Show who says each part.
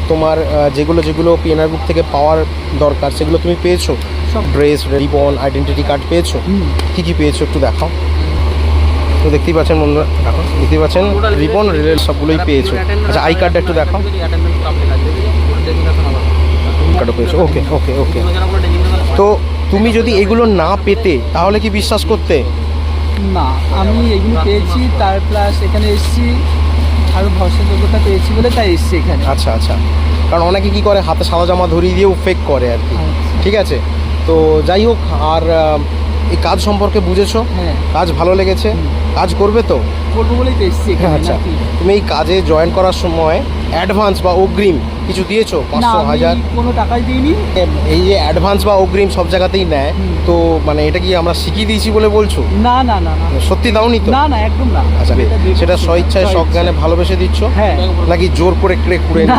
Speaker 1: তোমার যেগুলো যেগুলো পিএনআর গ্রুপ থেকে পাওয়ার দরকার সেগুলো তুমি পেয়েছো?
Speaker 2: সব।
Speaker 1: ড্রেস, রিবন, আইডেন্টিটি কার্ড পেয়েছো? কী কী পেয়েছো একটু দেখাও। তো দেখতেই পাচ্ছেন বন্ধুরা, দেখো দেখতেই পাচ্ছেন রিবন রিলের সবগুলোই পেয়েছো। আচ্ছা আই কার্ডটা একটু দেখাও। কার্ডও পেয়েছো, ওকে ওকে ওকে। তো তুমি যদি এগুলো না পেতে তাহলে কি বিশ্বাস করতে?
Speaker 2: না, আমি এগুলো পেয়েছি, তার প্লাস এখানে এসেছি আরও ভরসাযোগ্যতা পেয়েছি বলে তাই এসেছি এখানে।
Speaker 1: আচ্ছা আচ্ছা, কারণ অনেকে কী করে হাতে সাদা জামা ধরিয়ে দিয়েও ফেক করে আর কি। ঠিক আছে, তো যাই হোক, আর এই কাজ সম্পর্কে বুঝেছো?
Speaker 2: হ্যাঁ।
Speaker 1: কাজ ভালো লেগেছে? কাজ করবে তো?
Speaker 2: করবো বলেই তো এসেছি এখানে।
Speaker 1: আচ্ছা,
Speaker 2: নাকি?
Speaker 1: তুমি এই কাজে জয়েন করার সময় অ্যাডভান্স বা অগ্রিম কিছু দিয়েছো?
Speaker 2: না,
Speaker 1: 500,
Speaker 2: আমি
Speaker 1: 1000?
Speaker 2: কোনো টাকাই দিইনি।
Speaker 1: এই যে অ্যাডভান্স বা অগ্রিম সব জায়গাতেই নেয়, তো মানে এটা কি আমরা শিখিয়ে দিয়েছি বলে বলছো?
Speaker 2: না না না না
Speaker 1: সত্যি দাওনি তো?
Speaker 2: না না, একদম না।
Speaker 1: আচ্ছা,
Speaker 2: এটা
Speaker 1: সেটা স্বইচ্ছায় সজ্ঞানে ভালোবেসে দিচ্ছ,
Speaker 2: হ্যাঁ।
Speaker 1: নাকি জোর করে কুড়ে
Speaker 2: না।